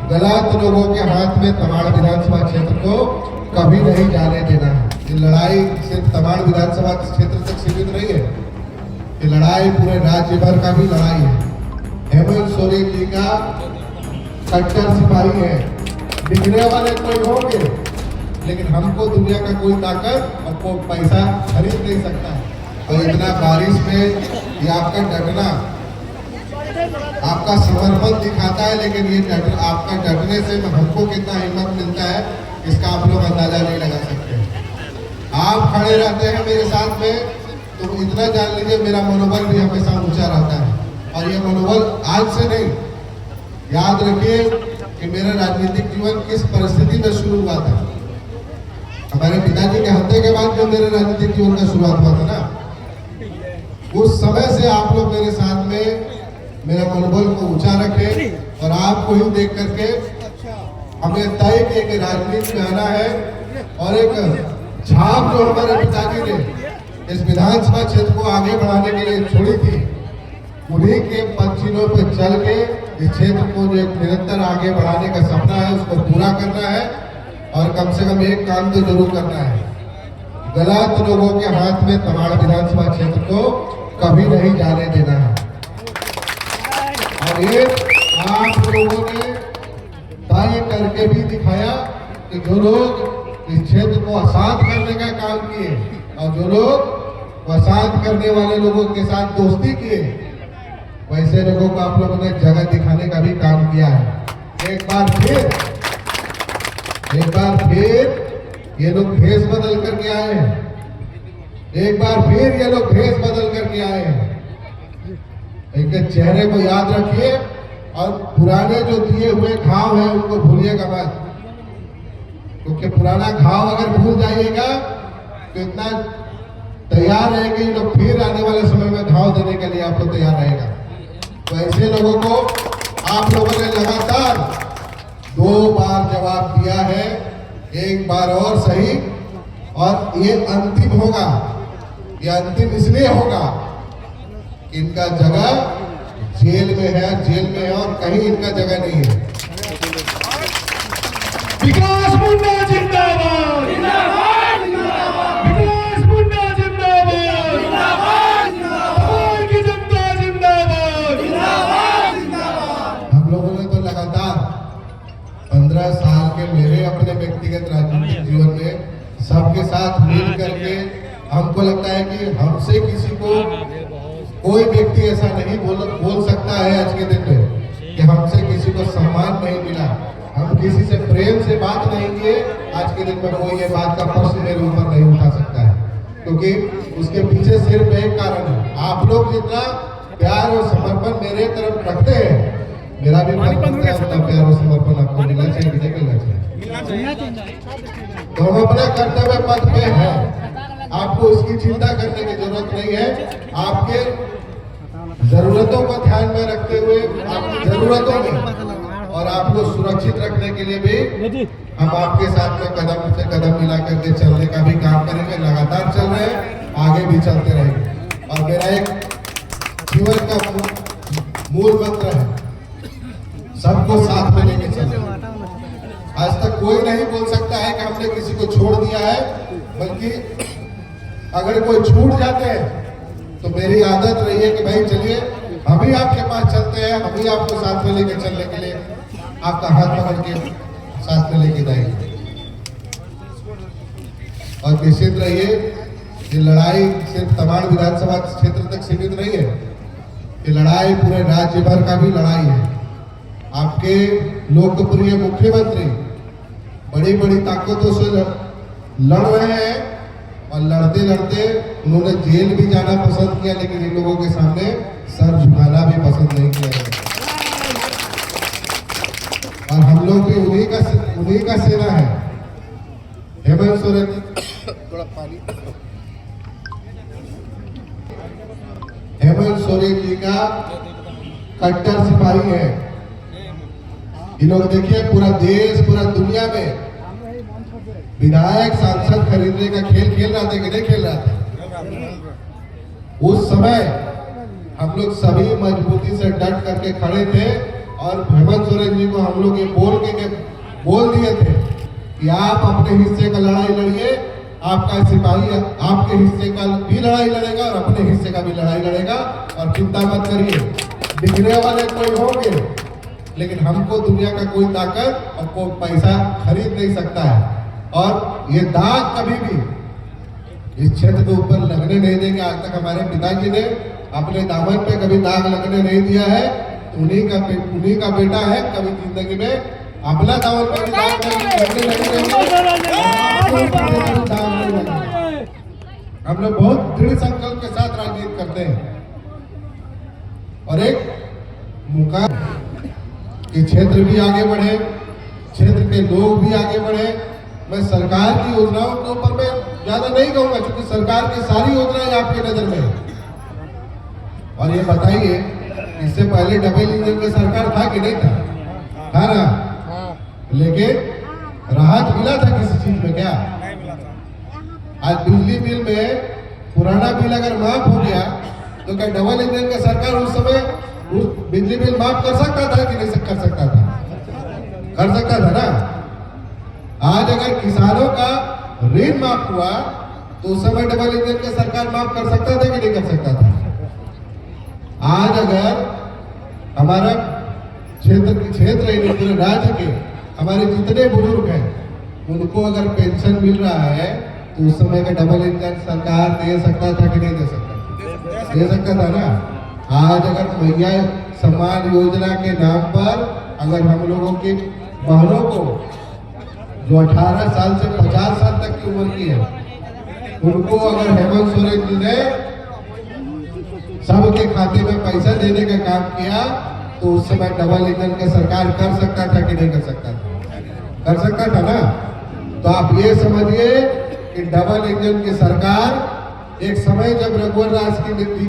गलत लोगों के हाथ में तमाड़ विधानसभा क्षेत्र को कभी नहीं जाने देना है। ये लड़ाई सिर्फ तमाड़ विधानसभा क्षेत्र तक सीमित नहीं है, ये लड़ाई पूरे राज्य भर का भी लड़ाई है। हेमंत सोरेन जी का कट्टर सिपाही है। बिगड़ने वाले कोई होंगे, लेकिन हमको दुनिया का कोई ताकत और कोई पैसा खरीद नहीं सकता है। और इतना बारिश में ये आपका डटना, आपका समर्पण दिखाता है, लेकिन ये आपका डटने से हमको कितना हिम्मत मिलता है इसका आप लोग अंदाजा नहीं लगा सकते। आप खड़े रहते हैं मेरे साथ में तो इतना जान लीजिए मेरा मनोबल भी हमेशा ऊंचा रहता है। और ये मनोबल आज से नहीं, याद रखिए कि मेरा राजनीतिक जीवन किस परिस्थिति में शुरू हुआ था। हमारे पिताजी के हत्या के बाद जो मेरे राजनीतिक जीवन का शुरुआत हुआ था ना, उस समय से आप लोग मेरे साथ में मेरा मनोबल को ऊंचा रखे और आपको ही देख करके हमें तय किए कि राजनीति में आना है। और एक छाप जो हमारे पिताजी ने इस विधानसभा क्षेत्र को आगे बढ़ाने के लिए छोड़ी थी, उन्हीं के पदचिन्हों पर चल के इस क्षेत्र को जो एक निरंतर आगे बढ़ाने का सपना है उसको पूरा करना है। और कम से कम एक काम तो जरूर करना है, गलत लोगों के हाथ में तमाड़ विधानसभा क्षेत्र को कभी नहीं जाने देना है। और ये आप लोगों ने तय करके भी दिखाया कि जो लोग इस क्षेत्र को आजाद करने का काम किए और जो लोग आजाद करने वाले लोगों के साथ दोस्ती किए, वैसे लोगों को आप लोगों ने जगह दिखाने का भी काम किया है। एक बार फिर ये लोग भेष बदल करके आए हैं। एक बार फिर ये लोग भेष बदल करके आए हैं। इनके चेहरे को याद रखिए और पुराने जो दिए हुए घाव हैं उनको भूलिएगा मत, क्योंकि पुराना घाव अगर भूल जाइएगा तो इतना तैयार रहेंगे ये लोग, फिर आने वाले समय में घाव देने के लिए आप लोग तैयार रहेगा। तो ऐसे लोगों को आप लोगों ने लगातार 2 बार जवाब दिया है, एक बार और सही। और ये अंतिम होगा, ये अंतिम इसलिए होगा कि इनका जगह जेल में है और कहीं इनका जगह नहीं है। विकास मुंडा जिंदाबाद, जिंदाबाद, जिंदाबाद। विकास मुंडा जिंदाबाद, जिंदाबाद, जिंदाबाद। की जनता जिंदाबाद, जिंदाबाद, जिंदाबाद। हम लोगों ने तो लगातार 15 साल के मेरे अपने व्यक्तिगत राजनीतिक जीवन में सबके साथ मिल करके हमको लगता है कि हमसे किसी को कोई व्यक्ति ऐसा नहीं बोल सकता है आज के दिन में कि हमसे किसी को सम्मान नहीं मिला, हम किसी से प्रेम से बात नहीं किए। आज के दिन में कोई ये बात का प्रश्न मेरे ऊपर नहीं उठा सकता है, क्योंकि उसके पीछे सिर्फ एक कारण है, आप लोग जितना प्यार और समर्पण मेरे तरफ रखते हैं, मेरा भी मन करता है उतना प्यार और समर्पण आपको मिलना चाहिए कि नहीं मिलना चाहिए। तो हम अपने कर्तव्य पथ पे हैं, आपको उसकी चिंता करने की जरूरत नहीं है। आपके जरूरतों को ध्यान में रखते हुए आपकी जरूरतों में और आपको सुरक्षित रखने के लिए भी हम आपके साथ में कदम से कदम मिला करके चलने का भी काम करेंगे। लगातार चल रहे हैं, आगे भी चलते रहेंगे। और मेरा एक जीवन का मूल मंत्र है, सबको साथ में लेके चलना। आज तक कोई नहीं बोल सकता है कि हमने किसी को छोड़ दिया है, बल्कि अगर कोई छूट जाते हैं तो मेरी आदत रही है कि भाई चलिए हम ही आपके पास चलते हैं, हम ही आपको साथ में लेके चलने के लिए आपका हाथ पकड़ के साथ में लेके जाएंगे। और निश्चित रहिए ये लड़ाई सिर्फ तमाड़ विधानसभा क्षेत्र तक सीमित नहीं है, ये लड़ाई पूरे राज्य भर का भी लड़ाई है। आपके लोकप्रिय मुख्यमंत्री बड़ी बड़ी ताकतों से लड़ रहे हैं और लड़ते लड़ते उन्होंने जेल भी जाना पसंद किया, लेकिन इन लोगों के सामने सर झुकाना भी पसंद नहीं किया। और हम लोग भी उन्हीं का सेना है। हेमंत सोरेन थोड़ा पानी, हेमंत सोरेन जी का कट्टर सिपाही है। ये लोग देखिए पूरा देश पूरा दुनिया में विधायक सांसद खरीदने का खेल खेल रहा था कि नहीं खेल रहा था। उस समय हम लोग सभी मजबूती से डट करके खड़े थे और हेमंत सोरेन जी को हम लोग ये बोल दिए थे कि आप अपने हिस्से का लड़ाई लड़िए, आपका सिपाही आपके हिस्से का भी लड़ाई लड़ेगा और अपने हिस्से का भी लड़ाई लड़ेगा, और चिंता मत करिए, बिकने वाले कोई होंगे लेकिन हमको दुनिया का कोई ताकत और कोई पैसा खरीद नहीं सकता है। और ये दाग कभी भी इस क्षेत्र के ऊपर लगने नहीं देंगे। आज तक हमारे पिताजी ने अपने दामन पे कभी दाग लगने नहीं दिया है, तो उन्हीं का बेटा है, कभी जिंदगी में अपना दामन पे भी दाग लगने नहीं देंगे। हम लोग बहुत दृढ़ संकल्प के साथ राजनीति करते हैं और एक मौका कि क्षेत्र भी आगे बढ़े, क्षेत्र के लोग भी आगे बढ़े। मैं सरकार की योजनाओं के ऊपर मैं ज्यादा नहीं कहूंगा क्योंकि सरकार की सारी योजनाएं आपकी नजर में है। और ये बताइए, इससे पहले डबल इंजन की सरकार था कि नहीं था? था ना? लेकिन राहत मिला था किसी चीज में? क्या आज बिजली बिल में पुराना बिल अगर माफ हो गया तो क्या डबल इंजन की सरकार उस समय उस बिजली बिल माफ कर सकता था कि नहीं कर सकता था? कर सकता था ना। आज अगर किसानों का ऋण माफ हुआ तो उस समय डबल इंजन की सरकार माफ कर सकता था कि नहीं कर सकता था? आज अगर हमारा क्षेत्र ही पूरे राज्य के हमारे जितने बुजुर्ग हैं उनको अगर पेंशन मिल रहा है तो उस समय का डबल इंजन सरकार दे सकता था कि नहीं दे सकता? दे सकता था ना। आज अगर मैया सम्मान योजना के नाम पर अगर हम लोगों की बहनों को जो 18 साल से 50 साल तक की उम्र की है उनको अगर हेमंत सोरेन जी ने सबके खाते में पैसा देने का काम किया तो उस समय डबल इंजन की सरकार कर सकता था कि नहीं कर सकता था? कर सकता था ना। तो आप ये समझिए कि डबल इंजन की सरकार एक समय जब रघुवर दास की